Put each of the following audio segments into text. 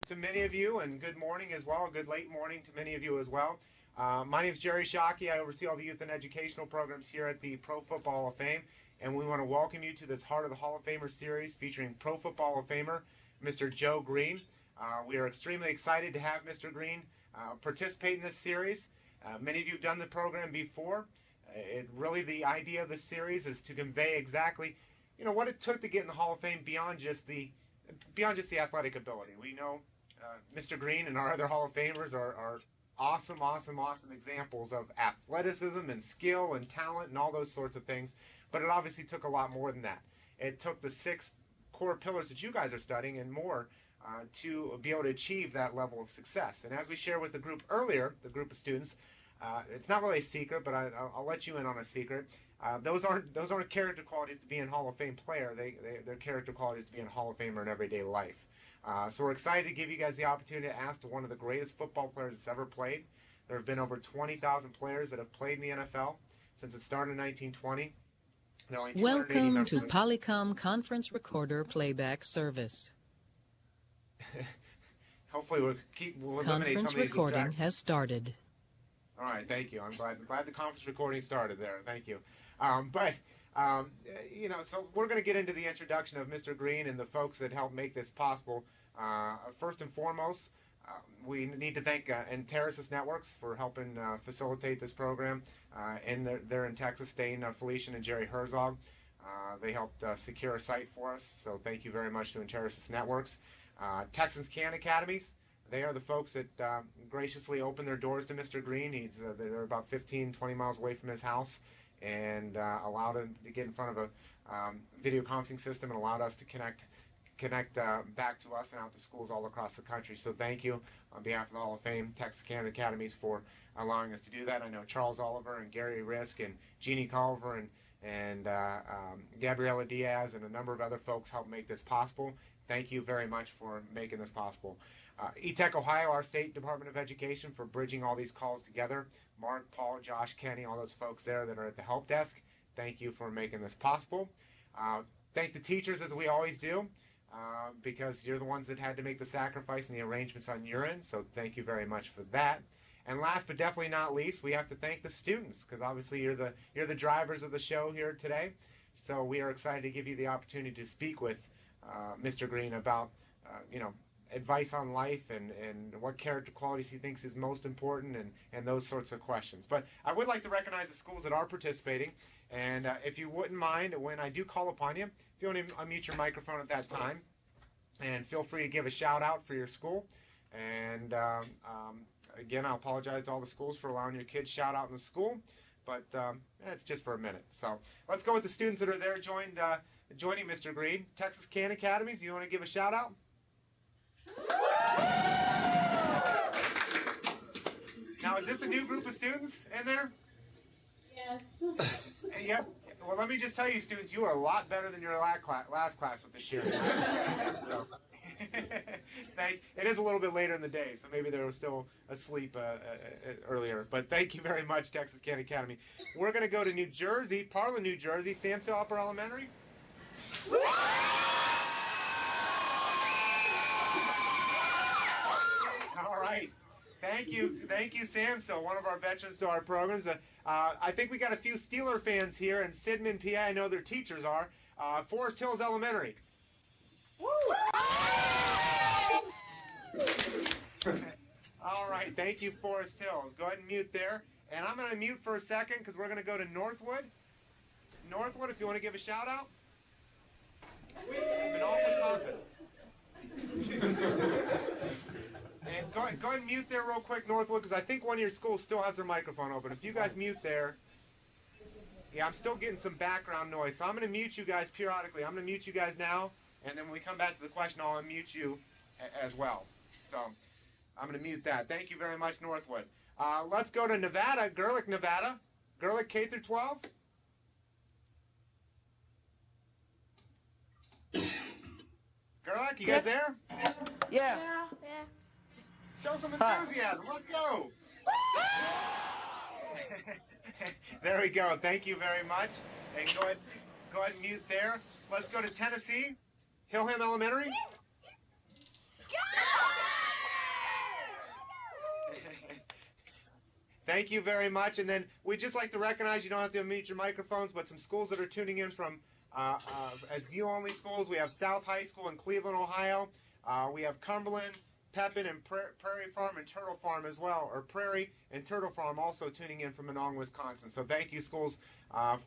to many of you, and good morning as well, good late morning to many of you as well. My name is Jerry Shockey. I oversee all the youth and educational programs here at the Pro Football Hall of Fame, and we want to welcome you to this Heart of the Hall of Famer series featuring Pro Football Hall of Famer Mr. Joe Green. We are extremely excited to have Mr. Green participate in this series. Many of you have done the program before. Really the idea of this series is to convey exactly what it took to get in the Hall of Fame beyond just the athletic ability. We know Mr. Green and our other Hall of Famers are awesome examples of athleticism and skill and talent and all those sorts of things, but it obviously took a lot more than that. It took the 6 core pillars that you guys are studying and more to be able to achieve that level of success. And as we shared with the group earlier, the group of students, it's not really a secret, but I'll let you in on a secret. Those aren't character qualities to be a Hall of Fame player. They're character qualities to be a Hall of Famer in everyday life. So we're excited to give you guys the opportunity to ask one of the greatest football players that's ever played. There have been over 20,000 players that have played in the NFL since it started in 1920. Welcome to Polycom Conference Recorder Playback Service. Hopefully we'll eliminate some of these Conference recording has started. All right, thank you. I'm glad the conference recording started there. Thank you. So we're going to get into the introduction of Mr. Green and the folks that helped make this possible. First and foremost, we need to thank Enterasys Networks for helping facilitate this program. They're in Texas, Dane, Felician, and Jerry Herzog. They helped secure a site for us, so thank you very much to Enterasys Networks. Texans Can Academies. They are the folks that graciously opened their doors to Mr. Green. They're about 15, 20 miles away from his house, and allowed him to get in front of a video conferencing system and allowed us to connect back to us and out to schools all across the country. So thank you on behalf of the Hall of Fame, Texas Can Academies, for allowing us to do that. I know Charles Oliver and Gary Risk and Jeannie Culver and Gabriela Diaz and a number of other folks helped make this possible. Thank you very much for making this possible. ETech Ohio, our State Department of Education, for bridging all these calls together. Mark, Paul, Josh, Kenny, all those folks there that are at the help desk, thank you for making this possible. Thank the teachers, as we always do, because you're the ones that had to make the sacrifice and the arrangements on your end, so thank you very much for that. And last but definitely not least, we have to thank the students, because obviously you're the drivers of the show here today. So we are excited to give you the opportunity to speak with Mr. Green about advice on life and what character qualities he thinks is most important and those sorts of questions. But I would like to recognize the schools that are participating, and if you wouldn't mind, when I do call upon you, if you want to unmute your microphone at that time, and feel free to give a shout out for your school. And again, I apologize to all the schools for allowing your kids shout out in the school, but it's just for a minute. So let's go with the students that are there joining Mr. Green. Texas Can Academies, you want to give a shout out? Now, is this a new group of students in there? Yes. Yes. Well, let me just tell you, students, you are a lot better than your last class with the cheering. So, it is a little bit later in the day, so maybe they were still asleep earlier. But thank you very much, Texas Can Academy. We're going to go to New Jersey, Parlin, New Jersey, Samsel Upper Elementary. All right. Thank you, Sam. So one of our veterans to our programs. I think we got a few Steeler fans here, and Sidman, PA, I know their teachers are. Forest Hills Elementary. All right. Thank you, Forest Hills. Go ahead and mute there. And I'm going to mute for a second because we're going to go to Northwood. Northwood, if you want to give a shout out. Manal, Wisconsin. And go ahead and mute there real quick, Northwood, because I think one of your schools still has their microphone open. If you guys mute there, yeah, I'm still getting some background noise. So I'm going to mute you guys periodically. I'm going to mute you guys now, and then when we come back to the question, I'll unmute you as well. So I'm going to mute that. Thank you very much, Northwood. Let's go to Nevada, Gerlich, Nevada. Gerlich K through 12. Gerlich, you guys there? Yeah. Show some enthusiasm. Let's go. There we go. Thank you very much. And go ahead and mute there. Let's go to Tennessee, Hillham Elementary. Thank you very much. And then we'd just like to recognize, you don't have to unmute your microphones, but some schools that are tuning in from as view-only schools. We have South High School in Cleveland, Ohio. We have Cumberland, Pepin, and Prairie Farm and Turtle Farm as well, or Prairie and Turtle Farm also tuning in from Monong, Wisconsin. So thank you, schools,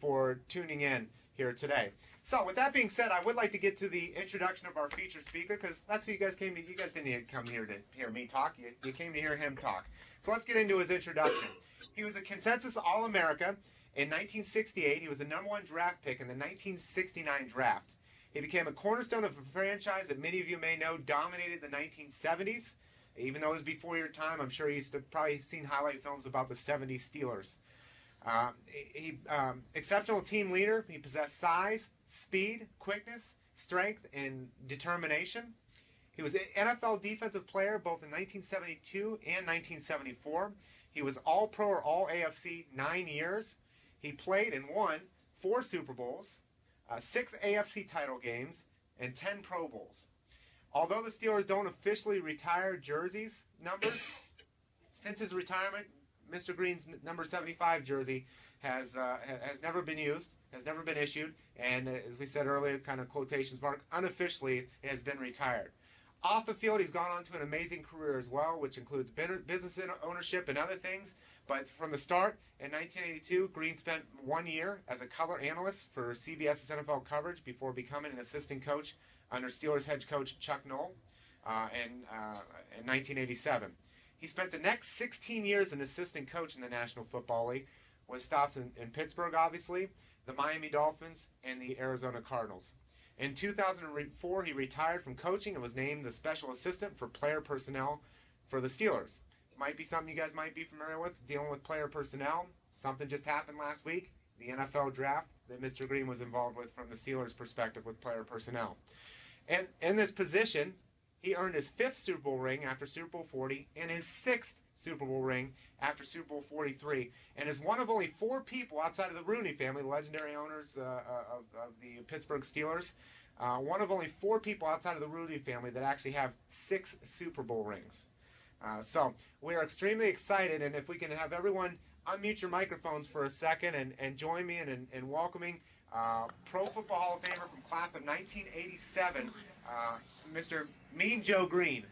for tuning in here today. So with that being said, I would like to get to the introduction of our featured speaker, because that's who you guys came to. You guys didn't come here to hear me talk. You came to hear him talk. So let's get into his introduction. He was a consensus All-America in 1968. He was the #1 draft pick in the 1969 draft. He became a cornerstone of a franchise that many of you may know dominated the 1970s. Even though it was before your time, I'm sure you've probably seen highlight films about the 70s Steelers. Exceptional team leader. He possessed size, speed, quickness, strength, and determination. He was an NFL defensive player both in 1972 and 1974. He was All-Pro or All-AFC 9 years. He played and won 4 Super Bowls, 6 AFC title games, and 10 Pro Bowls. Although the Steelers don't officially retire jerseys numbers, since his retirement, Mr. Green's number 75 jersey has never been used, has never been issued, and as we said earlier, kind of quotations mark, unofficially it has been retired. Off the field, he's gone on to an amazing career as well, which includes business ownership and other things. But from the start, in 1982, Green spent 1 year as a color analyst for CBS's NFL coverage before becoming an assistant coach under Steelers head coach Chuck Noll in 1987. He spent the next 16 years as an assistant coach in the National Football League, with stops in Pittsburgh, obviously, the Miami Dolphins, and the Arizona Cardinals. In 2004, he retired from coaching and was named the special assistant for player personnel for the Steelers. Might be something you guys might be familiar with, dealing with player personnel. Something just happened last week, the NFL draft that Mr. Green was involved with from the Steelers' perspective with player personnel. And in this position, he earned his 5th Super Bowl ring after Super Bowl 40 and his 6th Super Bowl ring after Super Bowl 43, and is one of only 4 people outside of the Rooney family, the legendary owners of the Pittsburgh Steelers, one of only 4 people outside of the Rooney family that actually have 6 Super Bowl rings. So we are extremely excited, and if we can have everyone unmute your microphones for a second and join me in welcoming Pro Football Hall of Famer from class of 1987, Mr. Mean Joe Green.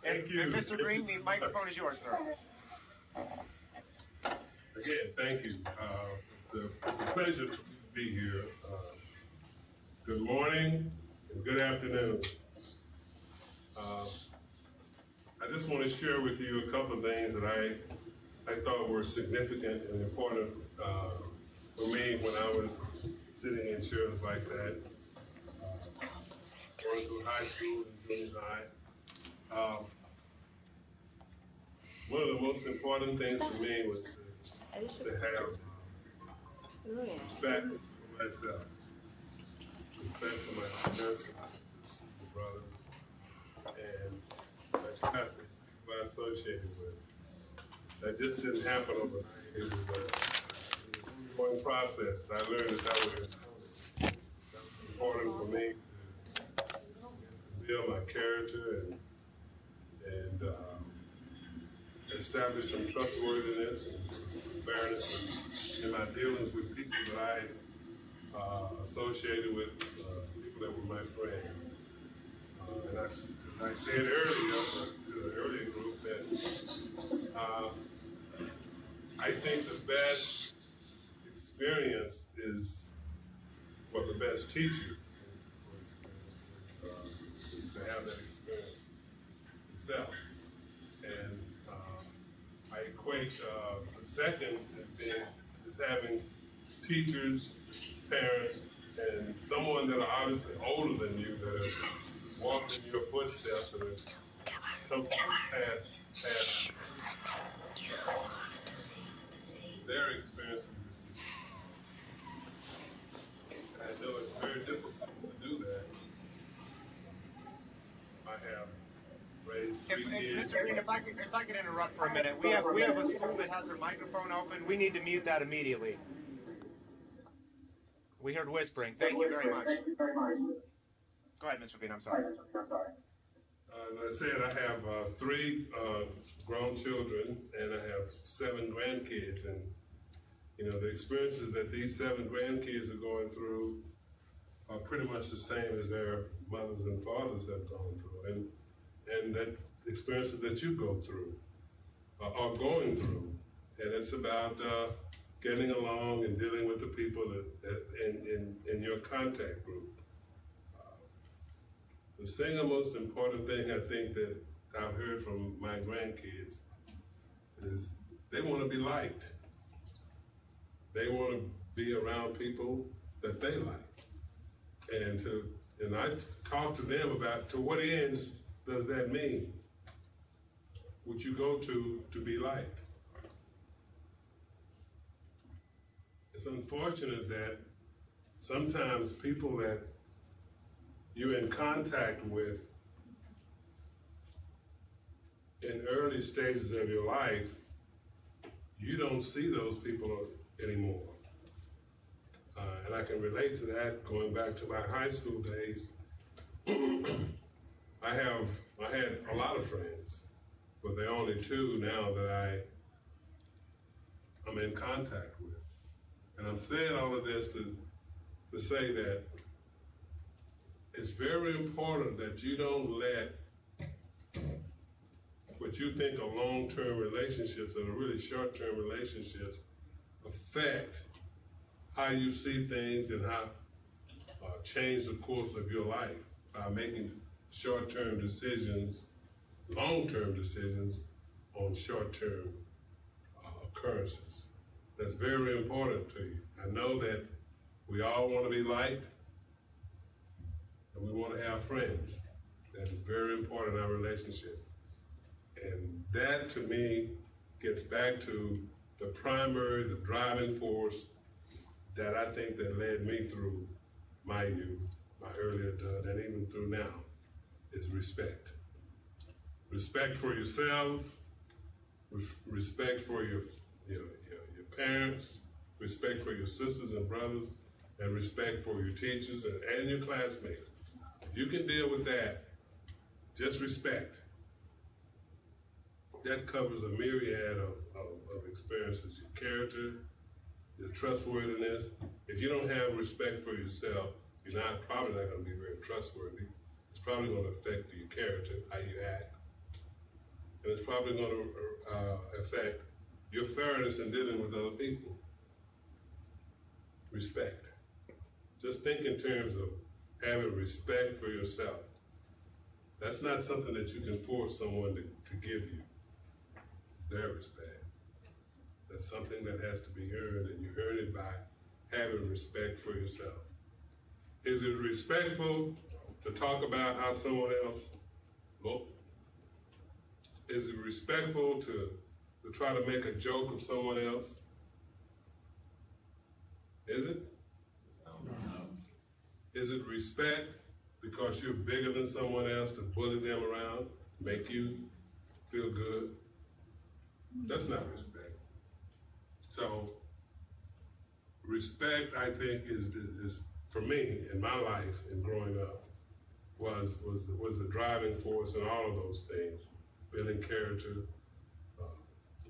Thank you. And Mr. Green, the microphone is yours, sir. Again, thank you. It's a pleasure to be here. Good morning and good afternoon. I just want to share with you a couple of things that I thought were significant and important for me when I was sitting in chairs like that, going through high school and junior high. One of the most important things for me was to have respect for myself, respect for my parents, my brothers, and my classmates, people I associated with. That just didn't happen overnight. It was a ongoing process. I learned that was important for me to build my character and establish some trustworthiness and fairness in my dealings with people that I associated with, people that were my friends. And I said earlier to the earlier group that I think the best experience is what the best teacher is to have that experience itself. And I equate the second as having teachers, parents, and someone that are obviously older than you that have walked in your footsteps and have helped you pass their experience. And I know it's very difficult to do that. I have raised kids, three kids. Mr. Green, if I could interrupt for a minute, we have a school that has their microphone open. We need to mute that immediately. We heard whispering. Thank you very much. Go ahead, Mr. Green. I'm sorry. As I said, I have 3 grown children and I have 7 grandkids, and the experiences that these 7 grandkids are going through are pretty much the same as their mothers and fathers have gone through, and that experiences that you go through are going through, and it's about getting along and dealing with the people that in your contact group. The single most important thing I think that I've heard from my grandkids is they want to be liked. They want to be around people that they like. And I talk to them about, to what ends does that mean? Would you go to be liked? It's unfortunate that sometimes people that you're in contact with in early stages of your life, you don't see those people anymore. And I can relate to that going back to my high school days. I had a lot of friends, but there are only 2 now that I'm in contact with. And I'm saying all of this to say that it's very important that you don't let what you think are long-term relationships that are really short-term relationships affect how you see things and how change the course of your life by making short-term decisions, long-term decisions on short-term occurrences. That's very important to you. I know that we all want to be liked, and we want to have friends. That is very important in our relationship. And that, to me, gets back to the primary, the driving force that I think that led me through my youth, my early adult, and even through now, is respect. Respect for yourselves, respect for your parents, respect for your sisters and brothers, and respect for your teachers and your classmates. If you can deal with that, just respect. That covers a myriad of experiences, your character, your trustworthiness. If you don't have respect for yourself, you're probably not going to be very trustworthy. It's probably going to affect your character, how you act. And it's probably going to affect your fairness in dealing with other people. Respect. Just think in terms of having respect for yourself. That's not something that you can force someone to give you. It's their respect. That's something that has to be earned, and you earn it by having respect for yourself. Is it respectful to talk about how someone else looked? Is it respectful to try to make a joke of someone else? Is it? No. Is it respect because you're bigger than someone else to bully them around, make you feel good? That's not respect. So respect, I think, is for me in my life and growing up was the driving force in all of those things. Building character,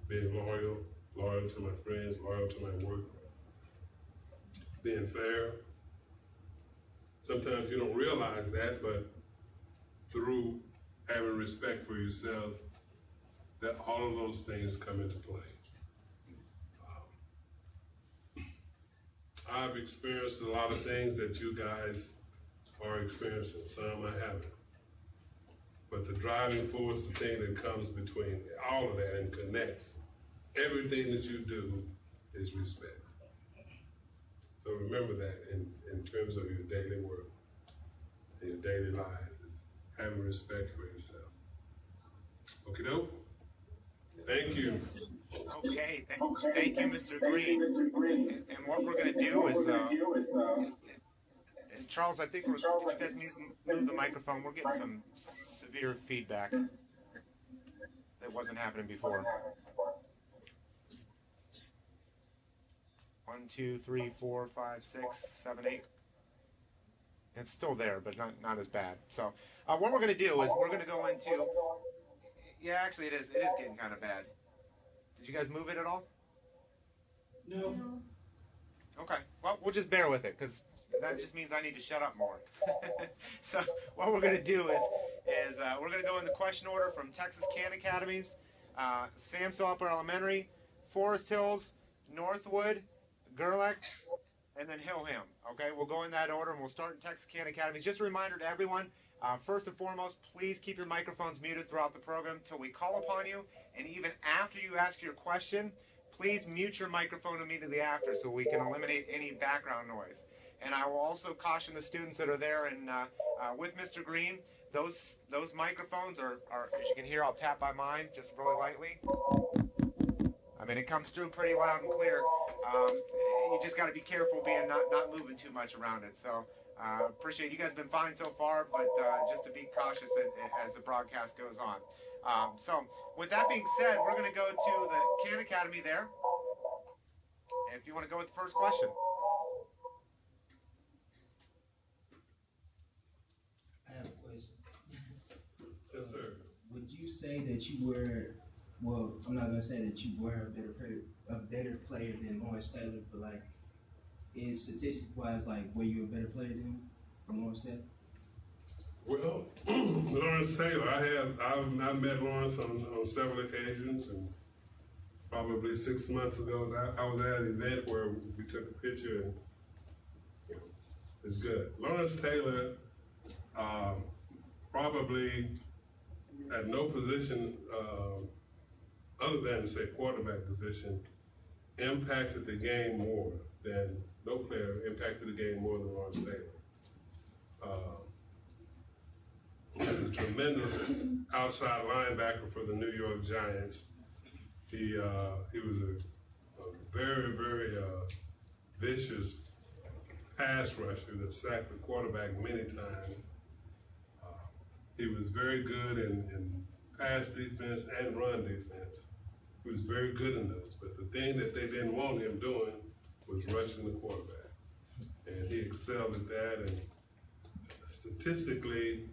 being loyal to my friends, loyal to my work, being fair. Sometimes you don't realize that, but through having respect for yourselves, that all of those things come into play. I've experienced a lot of things that you guys are experiencing. Some I haven't. But the driving force, the thing that comes between all of that and connects everything that you do is respect. So remember that in terms of your daily work, in your daily lives, is having respect for yourself. Okie doke? Thank you. Okay, thank you, Mr. Green. And what we're going to do is, and Charles, I think you guys move the microphone. We're getting some severe feedback. that wasn't happening before. 1, 2, 3, 4, 5, 6, 7, 8. It's still there, but not as bad. So what we're going to do is we're going to go into, yeah, actually it is getting kind of bad. Did you guys move it at all? No. Okay, well, we'll just bear with it, because that just means I need to shut up more. So what we're going to do is we're going to go in the question order from Texas Can Academies, Samsel Upper Elementary, Forest Hills, Northwood, Gerlach, and then Hillham. Okay, we'll go in that order, and we'll start in Texas Can Academies. Just a reminder to everyone, first and foremost, please keep your microphones muted throughout the program till we call upon you, and even after you ask your question, please mute your microphone immediately after so we can eliminate any background noise. And I will also caution the students that are there and with Mr. Green, those microphones are, as you can hear, I'll tap by mine just really lightly. I mean, it comes through pretty loud and clear. You just got to be careful being not moving too much around it. So appreciate you guys been fine so far, but just to be cautious as the broadcast goes on. So with that being said, we're going to go to the Can Academy there. If you want to go with the first question. I have a question. Yes, sir. Would you say that you were, well, I'm not gonna say that you were a better player than Lawrence Taylor, but like, in statistics wise, like, were you a better player than Lawrence Taylor? Well, Lawrence Taylor, I've met Lawrence on several occasions, and probably 6 months ago, I was at an event where we took a picture, and it's good. Lawrence Taylor, probably at no position other than, say, quarterback position, impacted the game more than, no player impacted the game more than Lawrence Taylor. He was a tremendous outside linebacker for the New York Giants. He was a very, very vicious pass rusher that sacked the quarterback many times. He was very good in pass defense and run defense. He was very good in those, but the thing that they didn't want him doing was rushing the quarterback. And he excelled at that, and statistically,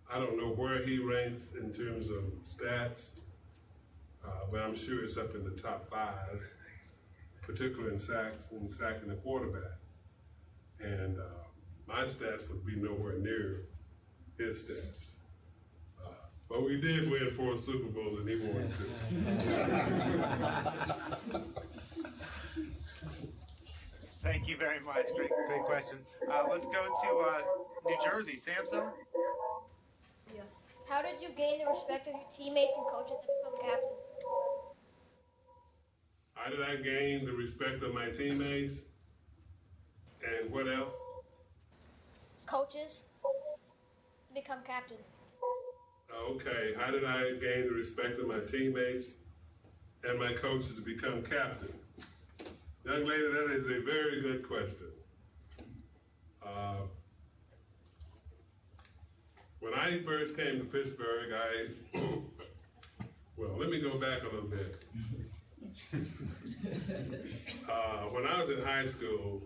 I don't know where he ranks in terms of stats, but I'm sure it's up in the top 5, particularly in sacks and sacking the quarterback. And my stats would be nowhere near his stats. But we did win 4 Super Bowls, and he won 2. Thank you very much. Great question. Let's go to New Jersey. Samson? Yeah. How did you gain the respect of your teammates and coaches to become captain? How did I gain the respect of my teammates? And what else? Coaches to become captain. Okay, how did I gain the respect of my teammates and my coaches to become captain? Young lady, that is a very good question. When I first came to Pittsburgh, well, let me go back a little bit. When I was in high school,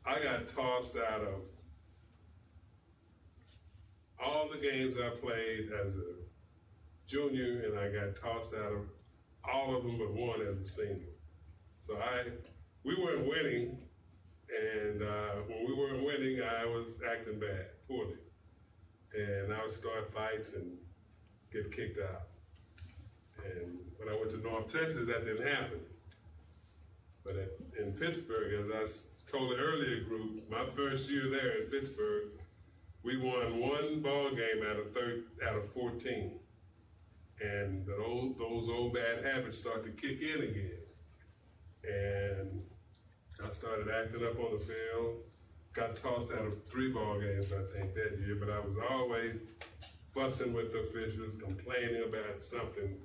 I got tossed out of all the games I played as a junior, and I got tossed out of all of them but one as a senior. So we weren't winning, and when we weren't winning, I was acting bad, poorly. And I would start fights and get kicked out. And when I went to North Texas, that didn't happen. But in Pittsburgh, as I told the earlier group, my first year there in Pittsburgh, we won 1 ball game out of 14. And those old bad habits start to kick in again. And I started acting up on the field, got tossed out of 3 ball games, I think, that year, but I was always fussing with the officials, complaining about something.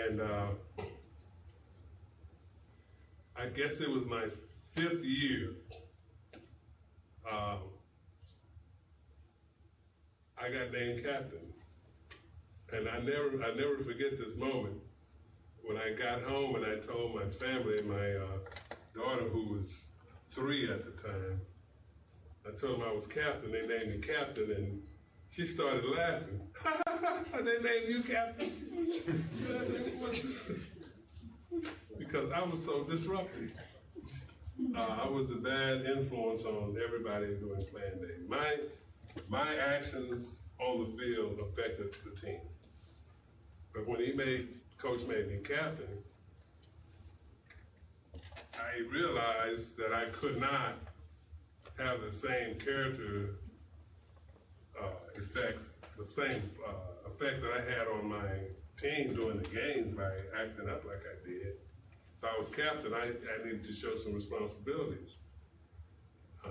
And I guess it was my 5th year. I got named captain. And I never forget this moment. When I got home and I told my family, my daughter, who was 3 at the time, I told them I was captain. They named me captain, and she started laughing. They named you captain? I said, because I was so disruptive. I was a bad influence on everybody during playing day. My actions on the field affected the team. But when Coach made me captain, I realized that I could not have the same character effects, the same effect that I had on my team during the games by acting up like I did. If I was captain, I needed to show some responsibilities.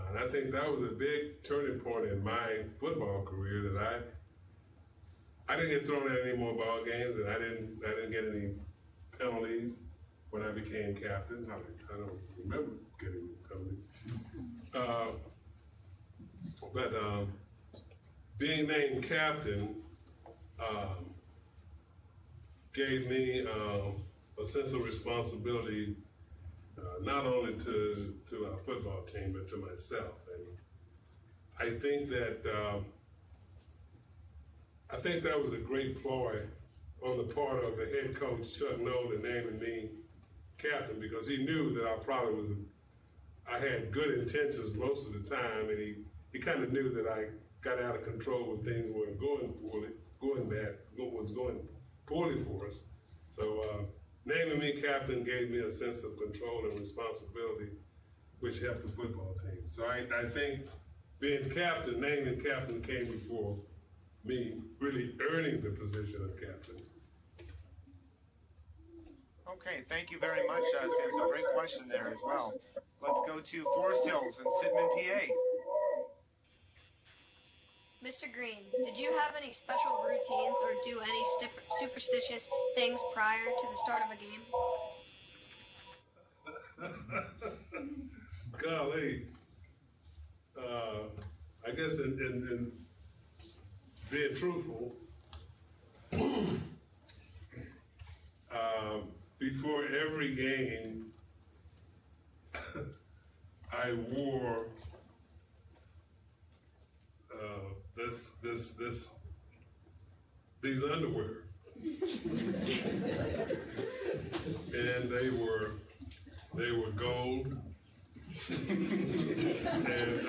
And I think that was a big turning point in my football career, that I didn't get thrown at any more ball games, and I didn't get any penalties when I became captain. I don't remember getting penalties. But being named captain gave me a sense of responsibility, not only to our football team, but to myself. And I think that was a great ploy on the part of the head coach, Chuck Nolan, naming me captain, because he knew that I had good intentions most of the time, and he kind of knew that I got out of control when things weren't going poorly for us. So naming me captain gave me a sense of control and responsibility, which helped the football team. So I think being captain, naming captain, came before me really earning the position of captain. Okay, thank you very much, Sam. So great question there as well. Let's go to Forest Hills in Sidman, PA. Mr. Green, did you have any special routines or do any superstitious things prior to the start of a game? Golly, I guess in being truthful, before every game, I wore these underwear, and they were gold, and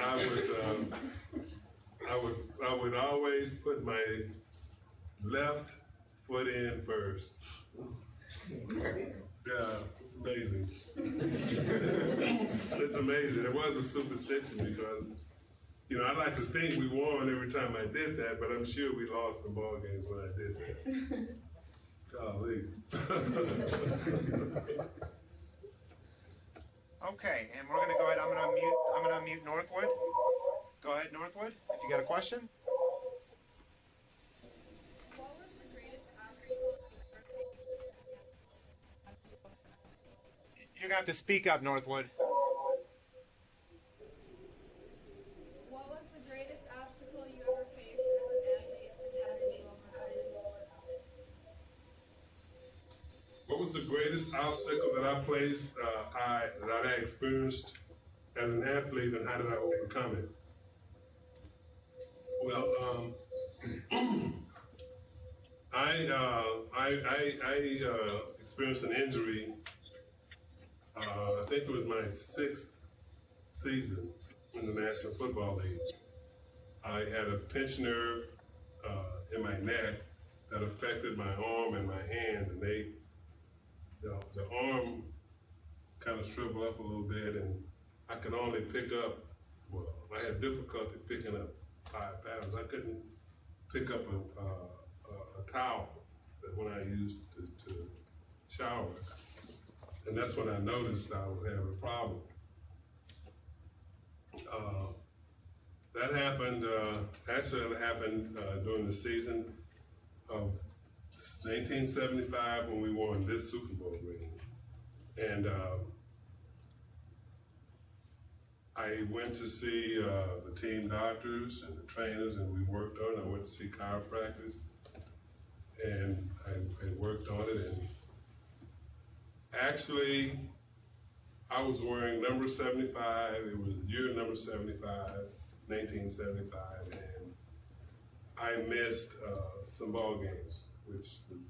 I would always put my left foot in first. Yeah, it's amazing. It's amazing. It was a superstition because, I like to think we won every time I did that, but I'm sure we lost some ball games when I did that. Golly. Okay, and we're going to go ahead. I'm going to unmute Northwood. Go ahead, Northwood, if you got a question. What was the greatest obstacle you ever faced? You're going to have to speak up, Northwood. What was the greatest obstacle you ever faced as an athlete, and how did you overcome it? What was the greatest obstacle that I experienced as an athlete, and how did I overcome it? Well, I experienced an injury. I think it was my 6th season in the National Football League. I had a pinched nerve in my neck that affected my arm and my hands, and the arm kind of shriveled up a little bit, and I could only pick up. Well, I had difficulty picking up 5 pounds. I couldn't pick up a towel that when I used to shower. And that's when I noticed I was having a problem. That happened, it happened during the season of 1975 when we won this Super Bowl ring. And I went to see the team doctors and the trainers, and we worked on it. I went to see chiropractors. and I worked on it. And actually, I was wearing number 75. It was year number 75, 1975, and I missed some ball games, which was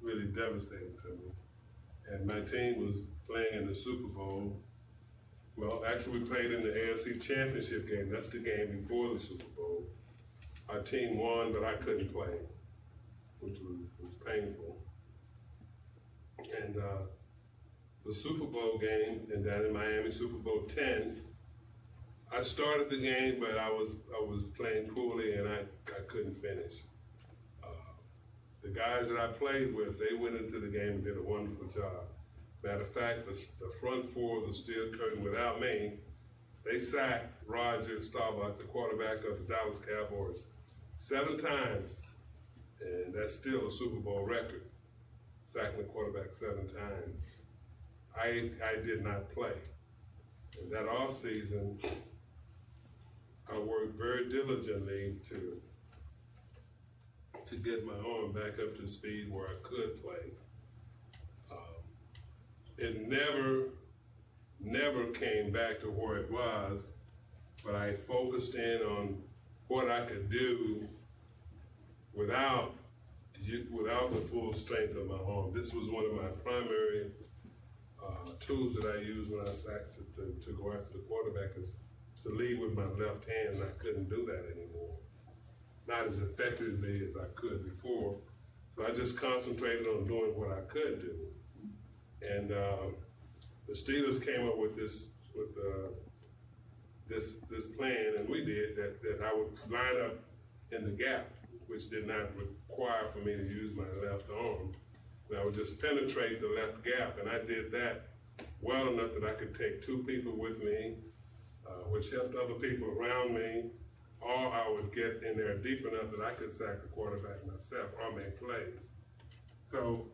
really devastating to me. And my team was playing in the Super Bowl. Well, actually, we played in the AFC Championship game. That's the game before the Super Bowl. Our team won, but I couldn't play, which was painful. And the Super Bowl game, and down in Miami, Super Bowl 10, I started the game, but I was playing poorly, and I couldn't finish. The guys that I played with, they went into the game and did a wonderful job. Matter of fact, the front four of the steel curtain without me, they sacked Roger Staubach, the quarterback of the Dallas Cowboys, 7 times, and that's still a Super Bowl record, sacking the quarterback 7 times. I did not play. And that off season, I worked very diligently to get my arm back up to speed where I could play. It never came back to where it was, but I focused in on what I could do without the full strength of my arm. This was one of my primary tools that I used when I sacked to go after the quarterback, is to lead with my left hand, and I couldn't do that anymore. Not as effectively as I could before. So I just concentrated on doing what I could do. And the Steelers came up with this plan, and we did, that I would line up in the gap, which did not require for me to use my left arm. And I would just penetrate the left gap, and I did that well enough that I could take 2 people with me, which helped other people around me, or I would get in there deep enough that I could sack the quarterback myself or make plays. So,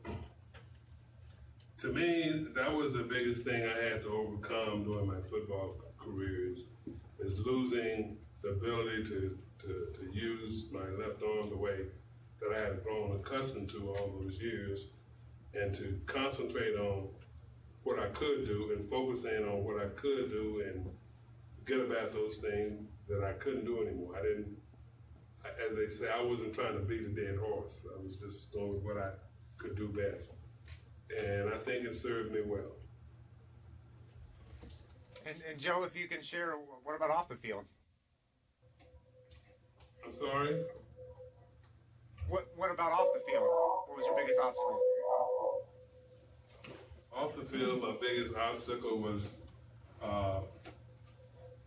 to me, that was the biggest thing I had to overcome during my football career, is losing the ability to use my left arm the way that I had grown accustomed to all those years, and to concentrate on what I could do and focus in on what I could do and get about those things that I couldn't do anymore. As they say, I wasn't trying to beat a dead horse. I was just doing what I could do best. And I think it served me well. And Joe, if you can share, what about off the field? I'm sorry? What about off the field? What was your biggest obstacle? Off the field, my biggest obstacle was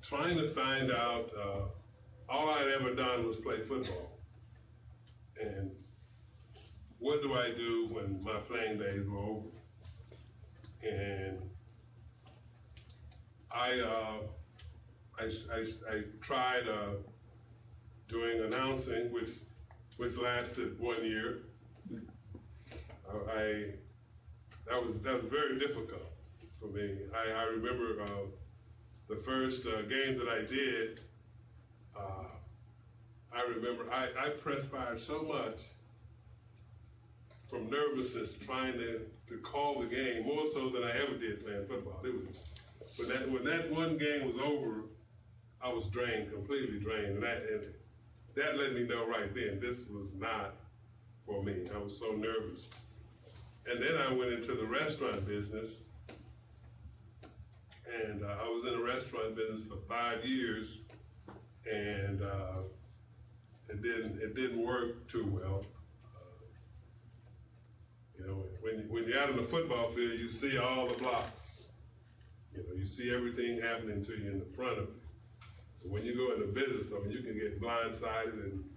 trying to find out, all I'd ever done was play football. And what do I do when my playing days were over? And I tried doing announcing, which lasted 1 year. That was very difficult for me. I remember the first game that I did. I remember I perspired so much from nervousness trying to call the game, more so than I ever did playing football. It was when that one game was over, I was drained, completely drained, and that let me know right then this was not for me. I was so nervous. And then I went into the restaurant business, and I was in the restaurant business for 5 years, and it didn't work too well. You know, when you're out on the football field, you see all the blocks. You know, you see everything happening to you in the front of you. But when you go into business, I mean, you can get blindsided and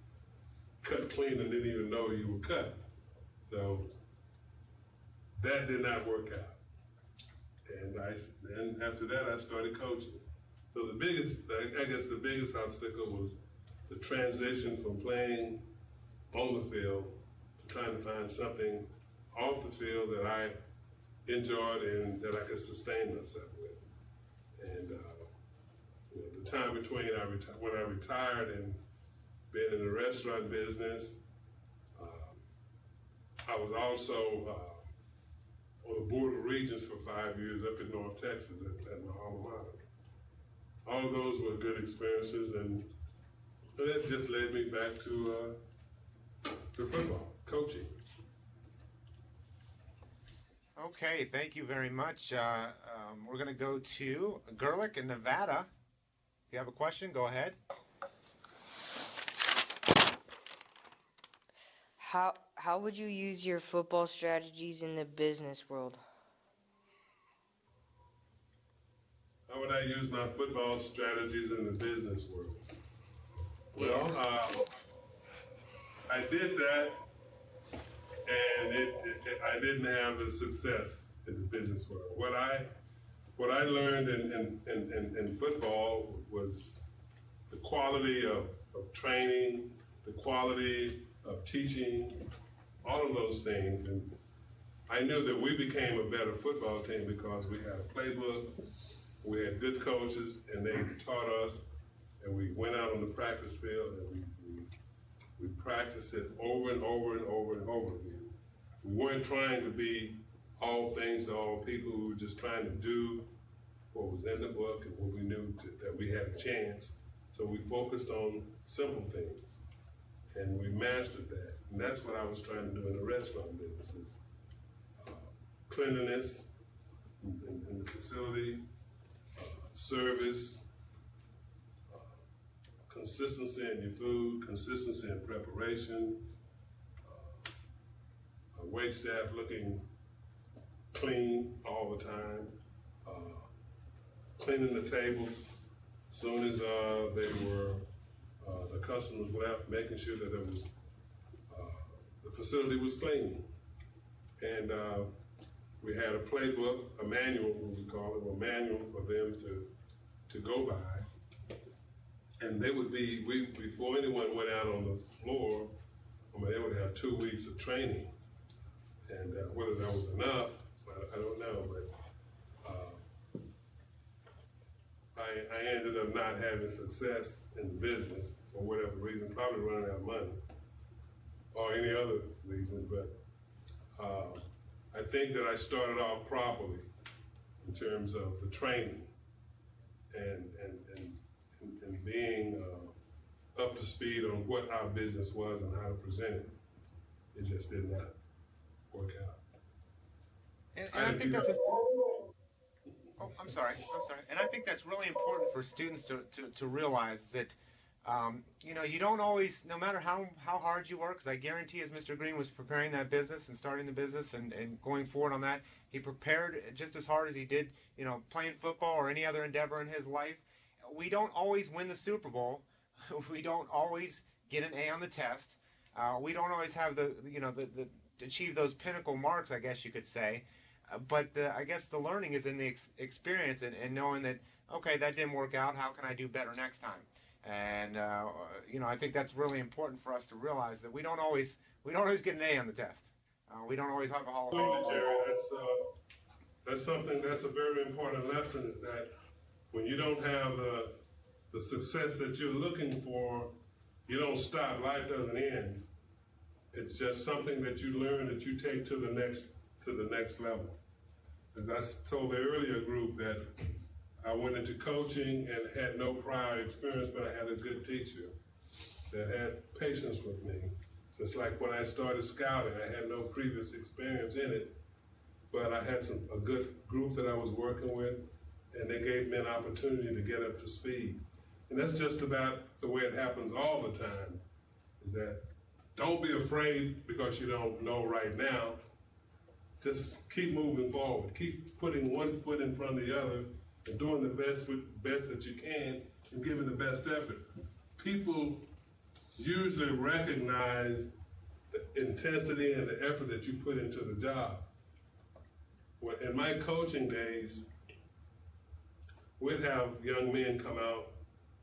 cut clean and didn't even know you were cut. So that did not work out. And after that, I started coaching. So I guess the biggest obstacle was the transition from playing on the field to trying to find something off the field that I enjoyed and that I could sustain myself with. And you know, the time between when I retired and being in the restaurant business, I was also on the Board of Regents for 5 years up in North Texas at my alma mater. All of those were good experiences, and that just led me back to football, coaching. Okay, thank you very much. We're going to go to Gerlich in Nevada. If you have a question, go ahead. How would you use your football strategies in the business world? How would I use my football strategies in the business world? Well, I did that, and I didn't have the success in the business world. What I learned in football was the quality of training, the quality of teaching, all of those things. And I knew that we became a better football team because we had a playbook, we had good coaches, and they taught us, and we went out on the practice field, and we practiced it over and over and over and over again. We weren't trying to be all things to all people. We were just trying to do what was in the book and what we knew that we had a chance. So we focused on simple things, and we mastered that. And that's what I was trying to do in the restaurant businesses. Cleanliness in the facility, service, consistency in your food, consistency in preparation, wait staff looking clean all the time, cleaning the tables as soon as the customers left, making sure that it was the facility was clean. And we had a playbook, a manual, what we call it, a manual for them to go by. And they would be, before anyone went out on the floor, they would have 2 weeks of training. And whether that was enough, I don't know, but I ended up not having success in the business for whatever reason, probably running out of money or any other reason, but I think that I started off properly in terms of the training and being up to speed on what our business was and how to present it. It just did not work out. And I think that's I'm sorry. And I think that's really important for students to realize that, you don't always, no matter how hard you work, because I guarantee as Mr. Green was preparing that business and starting the business and going forward on that, he prepared just as hard as he did, playing football or any other endeavor in his life. We don't always win the Super Bowl. We don't always get an A on the test. We don't always have the achieve those pinnacle marks, I guess you could say. But I guess the learning is in the experience and knowing that, okay, that didn't work out. How can I do better next time? And I think that's really important for us to realize that we don't always get an A on the test. We don't always have a Hall of Fame. Jerry, that's a very important lesson, is that when you don't have the success that you're looking for, you don't stop. Life doesn't end. It's just something that you learn that you take to the next level. As I told the earlier group, that I went into coaching and had no prior experience, but I had a good teacher that had patience with me. Just like when I started scouting, I had no previous experience in it, but I had a good group that I was working with, and they gave me an opportunity to get up to speed. And that's just about the way it happens all the time, is that don't be afraid because you don't know right now. Just keep moving forward. Keep putting one foot in front of the other and doing the best that you can and giving the best effort. People usually recognize the intensity and the effort that you put into the job. In my coaching days, we'd have young men come out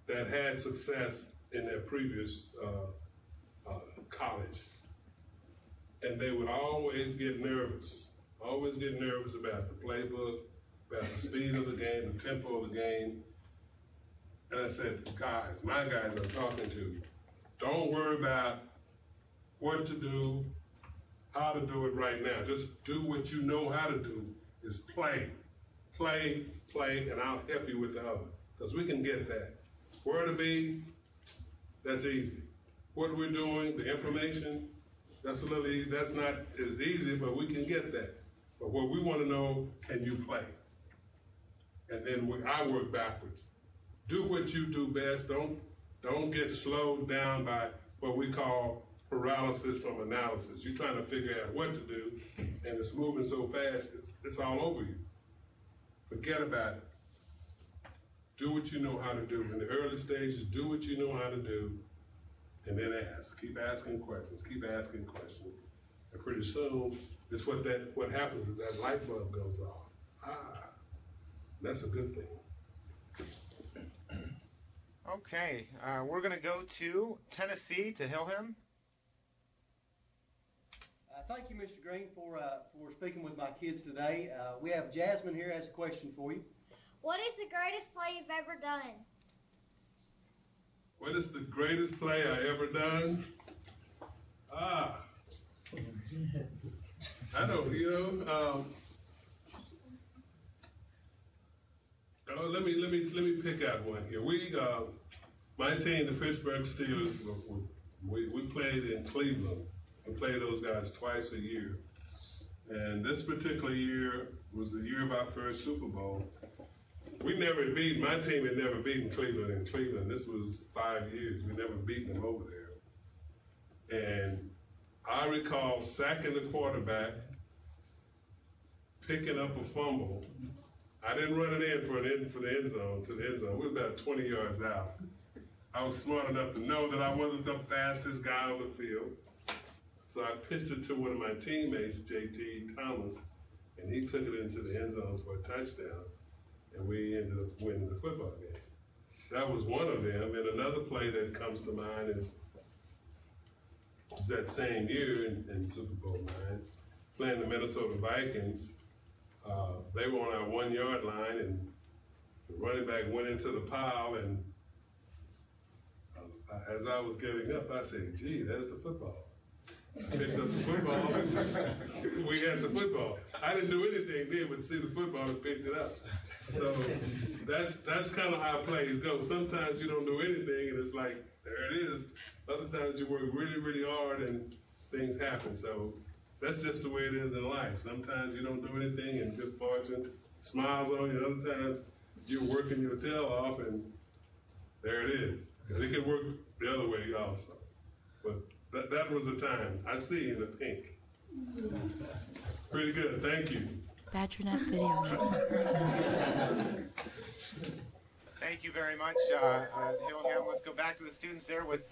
that had success in their previous college. And they would always get nervous about the playbook, about the speed of the game, the tempo of the game. And I said, my guys I'm talking to, don't worry about what to do, how to do it right now. Just do what you know how to do, is play. Play, play, and I'll help you with the other. Because we can get that. Where to be, that's easy. What we're doing, the information, that's not as easy, but we can get that. But what we want to know, can you play? And then I work backwards. Do what you do best. Don't get slowed down by what we call paralysis from analysis. You're trying to figure out what to do, and it's moving so fast, it's all over you. Forget about it. Do what you know how to do. In the early stages, do what you know how to do, and then ask. Keep asking questions. Keep asking questions. And pretty soon, it's what happens is that light bulb goes off. That's a good thing. Okay, we're going to go to Tennessee, to Hillham. Thank you, Mr. Green, for speaking with my kids today. We have Jasmine here has a question for you. What is the greatest play you've ever done? What is the greatest play I ever done? I don't, let me pick out one here. My team, the Pittsburgh Steelers, we played in Cleveland. We play those guys twice a year. And this particular year was the year of our first Super Bowl. My team had never beaten Cleveland in Cleveland. This was 5 years. We never beaten them over there. And I recall sacking the quarterback, picking up a fumble. I didn't run it in for the end zone, to the end zone. We were about 20 yards out. I was smart enough to know that I wasn't the fastest guy on the field. So I pitched it to one of my teammates, JT Thomas, and he took it into the end zone for a touchdown, and we ended up winning the football game. That was one of them, and another play that comes to mind is that same year in Super Bowl IX, playing the Minnesota Vikings. They were on our 1 yard line, and the running back went into the pile, and as I was getting up, I said, gee, there's the football. I picked up the football. We had the football. I didn't do anything then but see the football and picked it up. So that's kind of how plays go. Sometimes you don't do anything and it's like, there it is. Other times you work really, really hard and things happen. So that's just the way it is in life. Sometimes you don't do anything and good fortune smiles on you. Other times you're working your tail off and there it is. And it can work the other way also. But that was the time. I see in the pink. Pretty good. Thank you. Badgernet Video Network. Thank you very much, Hillham. Let's go back to the students there with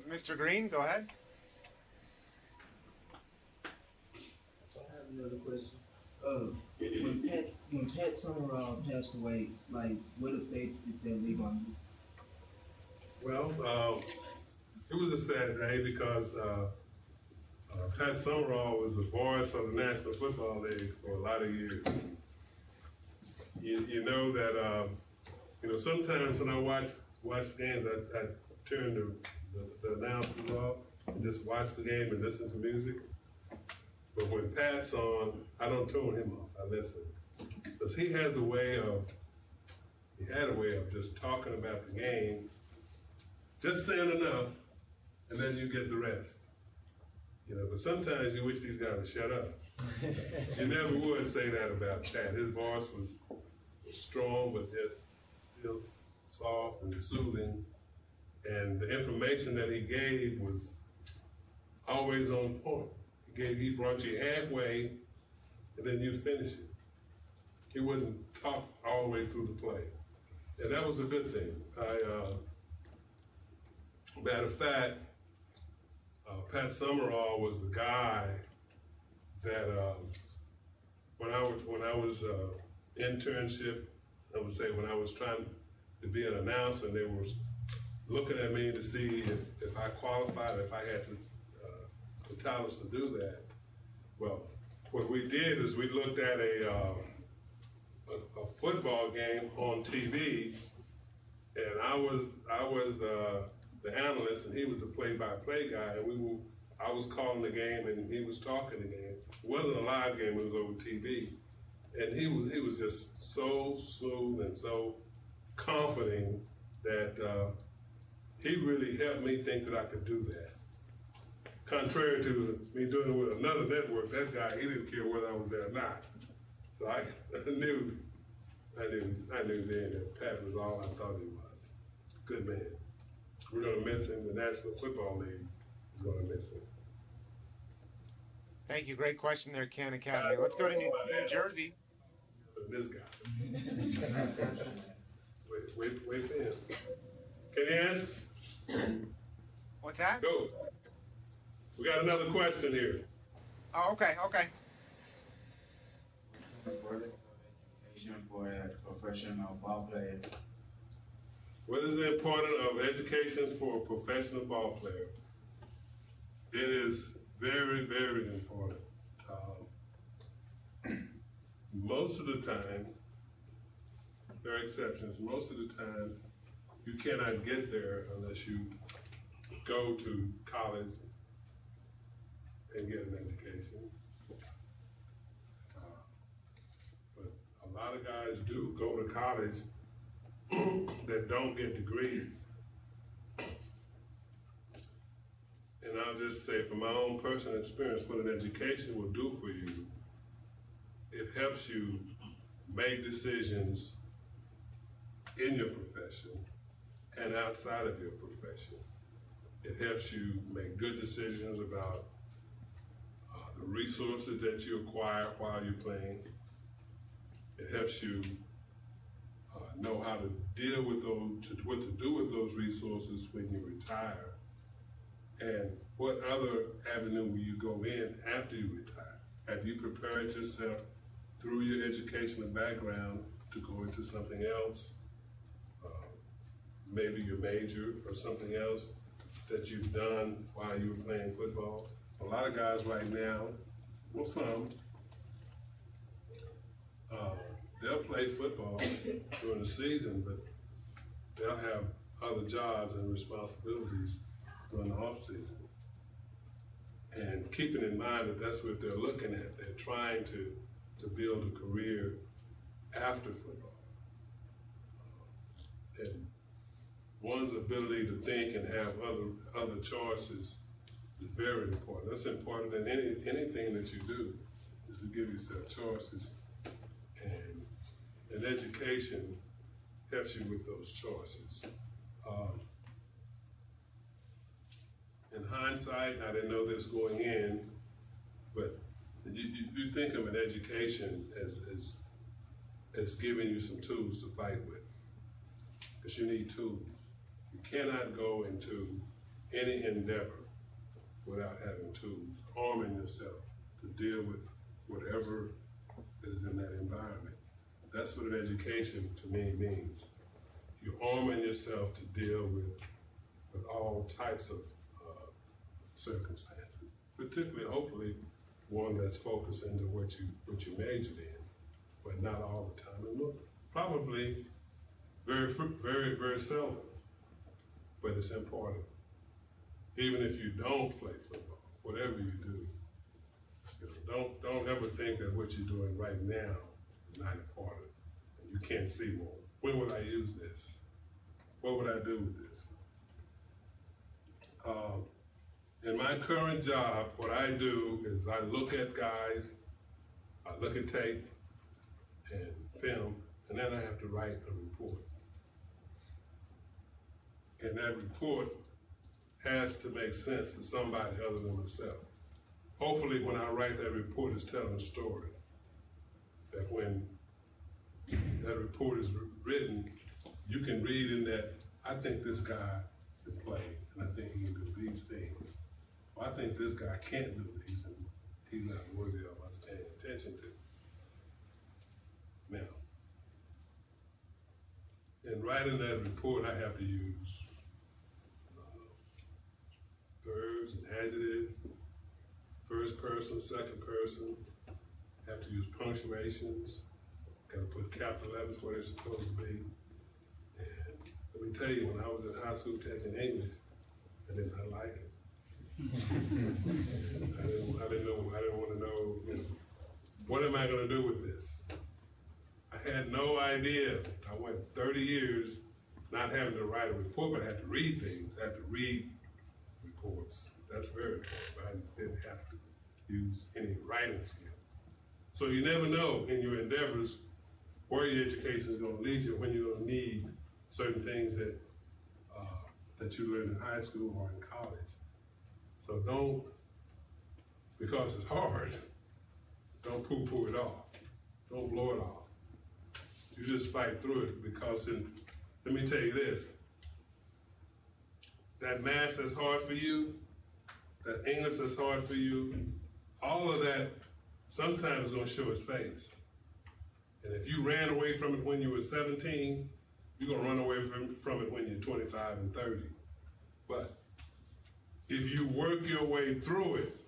Mr. Green. Go ahead. I have another question. When Pat Summerall passed away, like, what effect did that leave on you? Well, it was a sad day because Pat Summerall was the voice of the National Football League for a lot of years. You know that sometimes when I watch games, I turn the announcers off and just watch the game and listen to music. But when Pat's on, I don't tune him off. I listen because he had a way of just talking about the game, just saying enough, and then you get the rest. But sometimes you wish these guys would shut up. You never would say that about Pat. His voice was strong, but just still soft and soothing. And the information that he gave was always on point. He brought you halfway, and then you finish it. He wouldn't talk all the way through the play. And that was a good thing. Matter of fact, Pat Summerall was the guy that when I was internship, I would say when I was trying to be an announcer, and they were looking at me to see if I qualified, if I had the talents to do that. Well, what we did is we looked at a football game on TV, and I was the analyst, and he was the play-by-play guy, and we I was calling the game and he was talking the game. It wasn't a live game, it was over TV. And he was just so smooth and so confident that he really helped me think that I could do that. Contrary to me doing it with another network, that guy, he didn't care whether I was there or not. So I knew then that Pat was all I thought he was. Good man. We're gonna miss him. The National Football League is gonna miss him. Thank you. Great question there, Ken Academy. Let's go to New Jersey. This guy. wait for him. Can you answer? What's that? Go. We got another question here. Oh, okay. Education for a professional ball player. What is the importance of education for a professional ball player? It is very, very important. Most of the time, there are exceptions, most of the time, you cannot get there unless you go to college and get an education. But a lot of guys do go to college that don't get degrees. And I'll just say from my own personal experience, what an education will do for you, it helps you make decisions in your profession and outside of your profession. It helps you make good decisions about the resources that you acquire while you're playing. It helps you know how to deal with those, what to do with those resources when you retire, and what other avenue will you go in after you retire. Have you prepared yourself through your educational background to go into something else? Maybe your major or something else that you've done while you were playing football. A lot of guys right now, well, some, they'll play football during the season, but they'll have other jobs and responsibilities during the off season. And keeping in mind that that's what they're looking at. They're trying to build a career after football. And one's ability to think and have other choices is very important. That's important in anything that you do, is to give yourself choices. And education helps you with those choices. In hindsight, I didn't know this going in, but you think of an education as giving you some tools to fight with, because you need tools. You cannot go into any endeavor without having tools, arming yourself to deal with whatever is in that environment. That's what an education to me means. You're arming yourself to deal with all types of circumstances, particularly, hopefully, one that's focused into what you majored in, but not all the time. And probably very, very, very seldom, but it's important. Even if you don't play football, whatever you do, don't ever think that what you're doing right now is not important. You can't see more. When would I use this? What would I do with this? In my current job, what I do is I look at guys, I look at tape and film, and then I have to write a report. And that report has to make sense to somebody other than myself. Hopefully when I write that report, it's telling a story. That when that report is written, you can read in that, I think this guy can play, and I think he can do these things. Well, I think this guy can't do these, and he's not worthy of us paying attention to. Now, in writing that report, I have to use verbs and adjectives, first person, second person, have to use punctuations, gotta put capital letters where they're supposed to be. And let me tell you, when I was in high school taking English, I did not like it. I didn't want to know, you know, what am I going to do with this? I had no idea. I went 30 years not having to write a report, but I had to read things. I had to read reports. That's very important. I didn't have to use any writing skills. So you never know in your endeavors where your education is going to lead you, when you're going to need certain things that that you learned in high school or in college. So don't, because it's hard, don't poo-poo it off. Don't blow it off. You just fight through it, because let me tell you this, that math that's hard for you, that English that's hard for you, all of that sometimes is going to show its face. And if you ran away from it when you were 17, you're going to run away from it when you're 25 and 30. But if you work your way through it,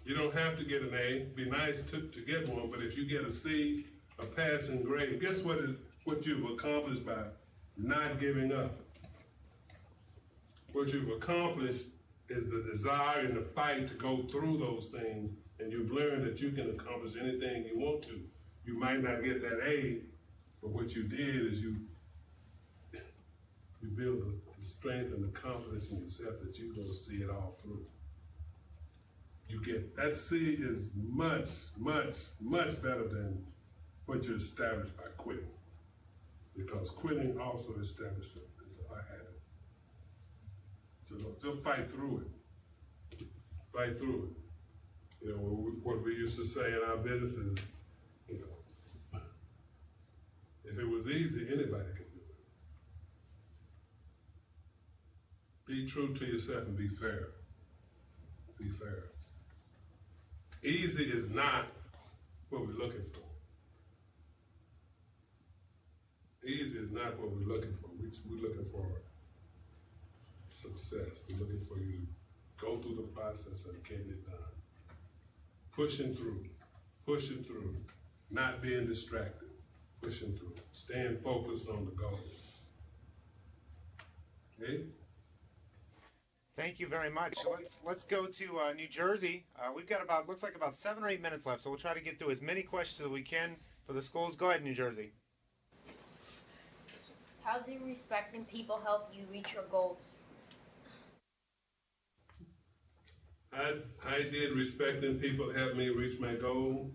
you don't have to get an A. It'd be nice to get one, but if you get a C, a passing grade, guess what you've accomplished by not giving up? What you've accomplished is the desire and the fight to go through those things, and you've learned that you can accomplish anything you want to. You might not get that A, but what you did is you build the strength and the confidence in yourself that you're going to see it all through. You get that C is much, much, much better than what you established by quitting, because quitting also establishes a habit. So fight through it. Fight through it. You know, what we used to say in our business is, you know, if it was easy, anybody could do it. Be true to yourself and be fair. Be fair. Easy is not what we're looking for. Easy is not what we're looking for. We're looking for success. We're looking for you to go through the process of getting it done. Pushing through, not being distracted, pushing through, staying focused on the goal. Okay? Thank you very much. Let's go to New Jersey. We've got looks like about 7 or 8 minutes left, so we'll try to get through as many questions as we can for the schools. Go ahead, New Jersey. How do respecting people help you reach your goals? I did respecting people help me reach my goal.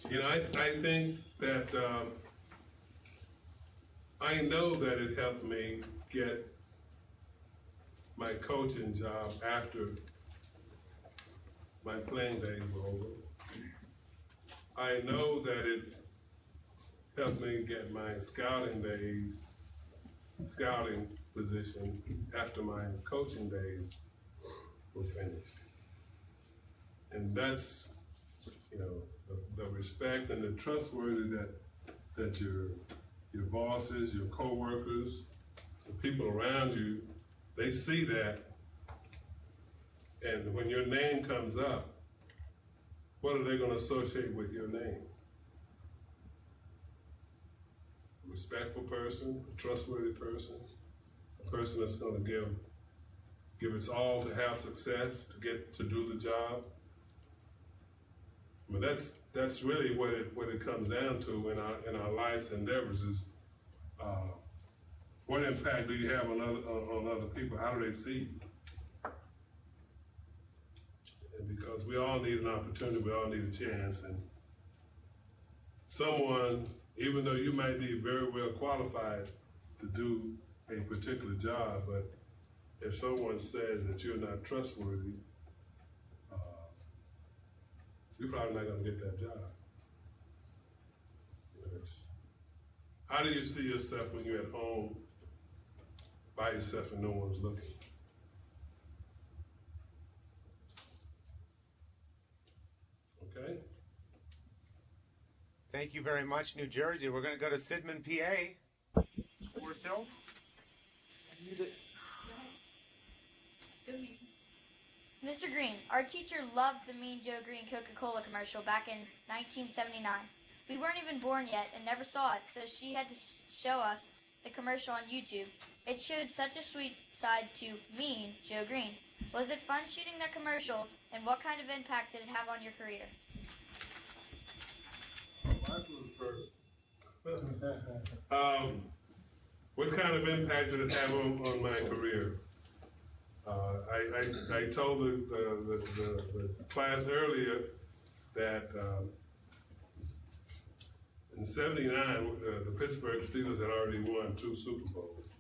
You know, I think that I know that it helped me get my coaching job after my playing days were over. I know that it helped me get my scouting position after my coaching days were finished. And that's, you know, the respect and the trustworthy that your bosses, your co-workers, the people around you, they see that. And when your name comes up, what are they going to associate with your name? A respectful person, a trustworthy person, a person that's going to give its all to have success, to do the job. I mean, that's really what it comes down to in our life's endeavors is what impact do you have on other people? How do they see you? And because we all need an opportunity, we all need a chance, and someone, even though you might be very well qualified to do a particular job, but if someone says that you're not trustworthy, you're probably not going to get that job. How do you see yourself when you're at home by yourself and no one's looking? Okay? Thank you very much, New Jersey. We're going to go to Sidman, PA. Forest Hills. Mr. Green, our teacher loved the Mean Joe Green Coca-Cola commercial back in 1979. We weren't even born yet and never saw it, so she had to show us the commercial on YouTube. It showed such a sweet side to me, Joe Green. Was it fun shooting that commercial, and what kind of impact did it have on your career? Michael's first. What kind of impact did it have on my career? I told the class earlier that in '79, the Pittsburgh Steelers had already won 2 Super Bowls.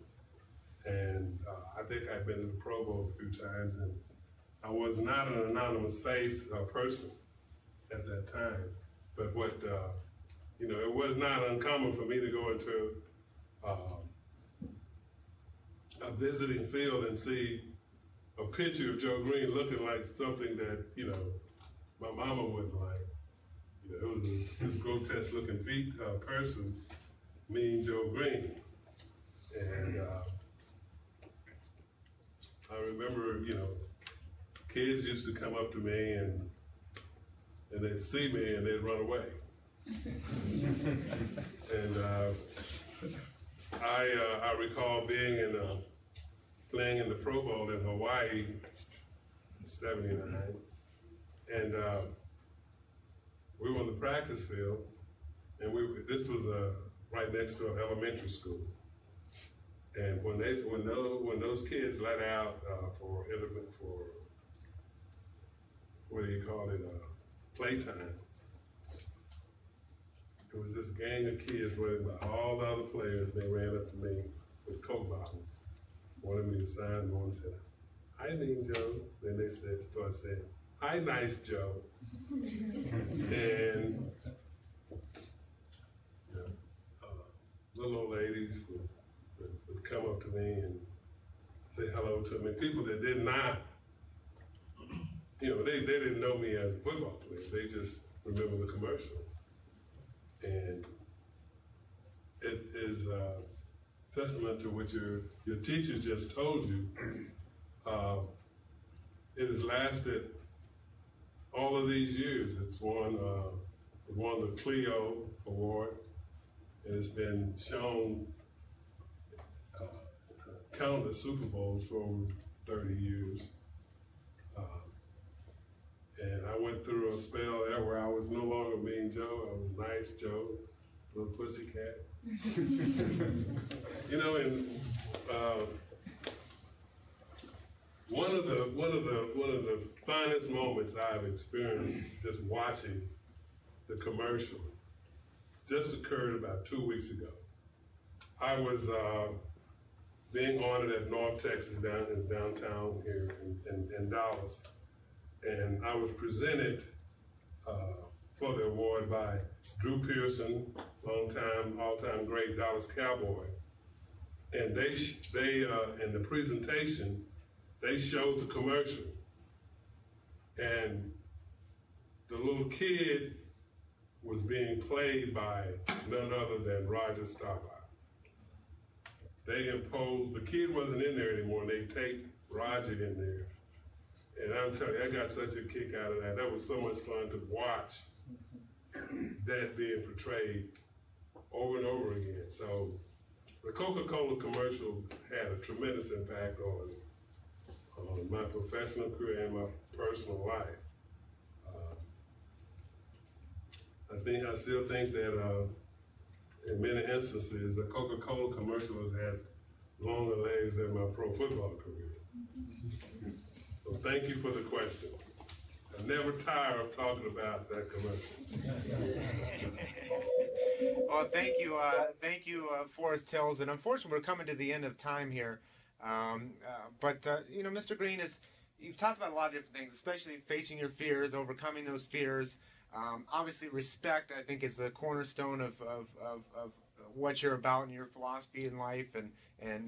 And I think I'd been to the Pro Bowl a few times, and I was not an anonymous face person at that time. But what, it was not uncommon for me to go into a visiting field and see a picture of Joe Green looking like something that, my mama wouldn't like. It was this grotesque looking person, Mean Joe Green. And I remember, kids used to come up to me and they'd see me and they'd run away. And I recall being playing in the Pro Bowl in Hawaii in '79, and we were on the practice field, and this was right next to an elementary school. And when those kids let out for what do you call it, playtime, there was this gang of kids running by all the other players. They ran up to me with Coke bottles, wanted me to sign one, said, "Hi, Mean Joe." Then they started saying, "Hi, Nice Joe." And little old ladies would come up to me and say hello to me. People that did not, they didn't know me as a football player. They just remember the commercial. And it is a testament to what your teacher just told you. It has lasted all of these years. It won the Clio Award. And it's been shown countless Super Bowls for over 30 years. And I went through a spell there where I was no longer Mean Joe, I was Nice Joe, little pussycat. And one of the finest moments I've experienced just watching the commercial just occurred about 2 weeks ago. I was being honored at North Texas downtown here in Dallas. And I was presented for the award by Drew Pearson, all-time great Dallas Cowboy. And they in the presentation, they showed the commercial. And the little kid was being played by none other than Roger Staubach. They imposed, the kid wasn't in there anymore, and they taped Roger in there. And I'm telling you, I got such a kick out of that. That was so much fun to watch that being portrayed over and over again. So the Coca-Cola commercial had a tremendous impact on my professional career and my personal life. I still think that in many instances, the Coca-Cola commercial has had longer legs than my pro football career. So thank you for the question. I never tire of talking about that commercial. Well, thank you, Forrest Tills. And unfortunately, we're coming to the end of time here. But Mr. Green, you've talked about a lot of different things, especially facing your fears, overcoming those fears. Obviously, respect, I think, is the cornerstone of what you're about in your philosophy in life and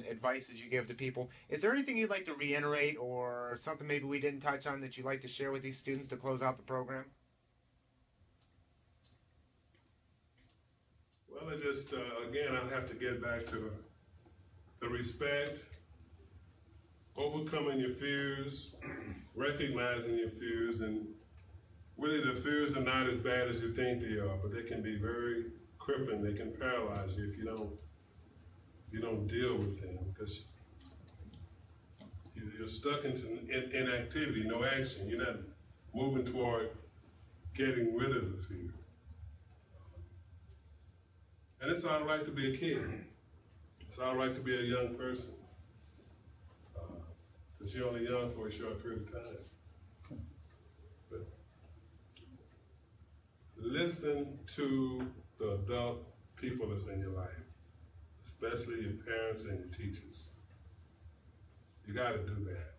advice that you give to people. Is there anything you'd like to reiterate or something maybe we didn't touch on that you'd like to share with these students to close out the program? Well, again, I'll have to get back to the respect, overcoming your fears, recognizing your fears, and really the fears are not as bad as you think they are, but they can be very crippling. They can paralyze you if you don't You don't deal with them because you're stuck into inactivity, no action. You're not moving toward getting rid of the fear. And it's all right to be a kid. It's all right to be a young person. Because you're only young for a short period of time. But listen to the adult people that's in your life, especially your parents and your teachers. You got to do that.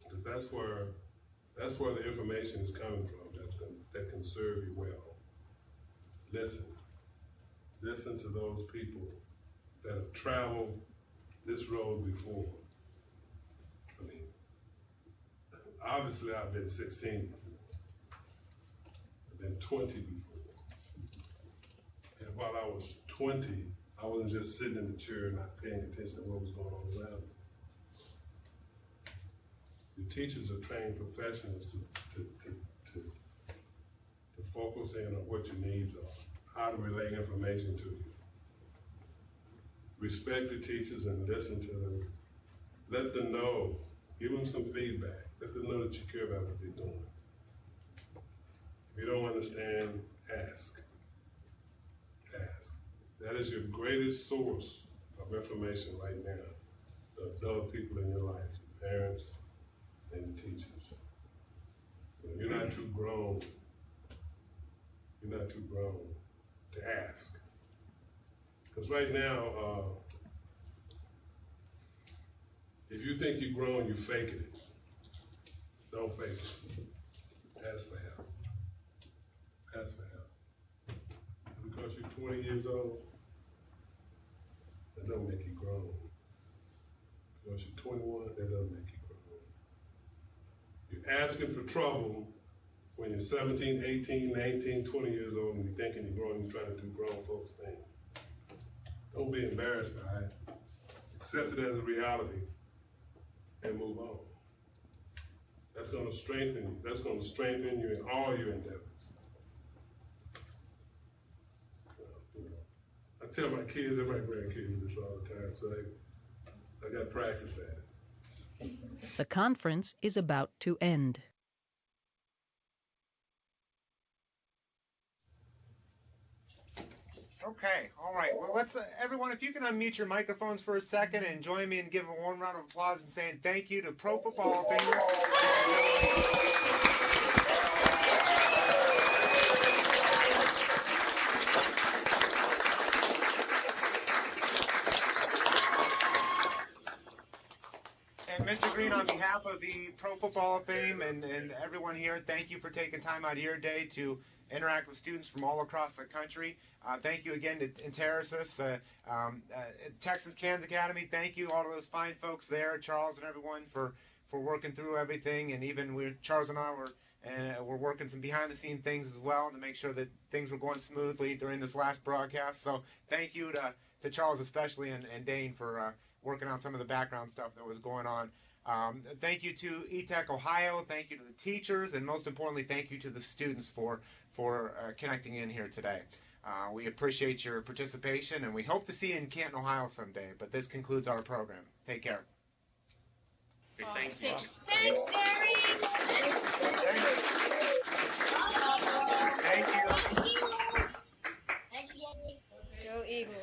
Because that's where the information is coming from that can serve you well. Listen. Listen to those people that have traveled this road before. I mean, obviously I've been 16 before. I've been 20 before. And while I was 20, I wasn't just sitting in the chair not paying attention to what was going on around me. Your teachers are trained professionals to focus in on what your needs are, how to relay information to you. Respect the teachers and listen to them. Let them know, give them some feedback. Let them know that you care about what they're doing. If you don't understand, ask. Ask. That is your greatest source of information right now. The adult people in your life, your parents and your teachers. You're not too grown. You're not too grown to ask. Because right now, if you think you're grown, you're faking it. Don't fake it. Ask for help. Ask for help. Because you're 20 years old, that don't make you grown. Because you're 21, that doesn't make you grown. You're asking for trouble when you're 17, 18, 19, 20 years old and you're thinking you're grown, you're trying to do grown folks things. Don't be embarrassed by it. Accept it as a reality and move on. That's going to strengthen you. That's going to strengthen you in all your endeavors. I tell my kids and my grandkids this all the time, so I got to practice at it. The conference is about to end. Okay, all right. Well, let's, everyone, if you can unmute your microphones for a second and join me in giving a warm round of applause and saying thank you to Pro Football Hall of Famer. And Mr. Green, on behalf of the Pro Football Hall of Fame and everyone here, thank you for taking time out of your day to interact with students from all across the country. Thank you again to Interisys, Texas Cans Academy. Thank you, all of those fine folks there, Charles and everyone, for working through everything. And even Charles and I were working some behind-the-scene things as well to make sure that things were going smoothly during this last broadcast. So thank you to Charles especially and Dane for working on some of the background stuff that was going on. Thank you to eTech Ohio. Thank you to the teachers, and most importantly, thank you to the students for connecting in here today. We appreciate your participation, and we hope to see you in Canton, Ohio someday. But this concludes our program. Take care. Thanks, Terry. Thanks, Terry. Thank you. Thank you. Go Eagles.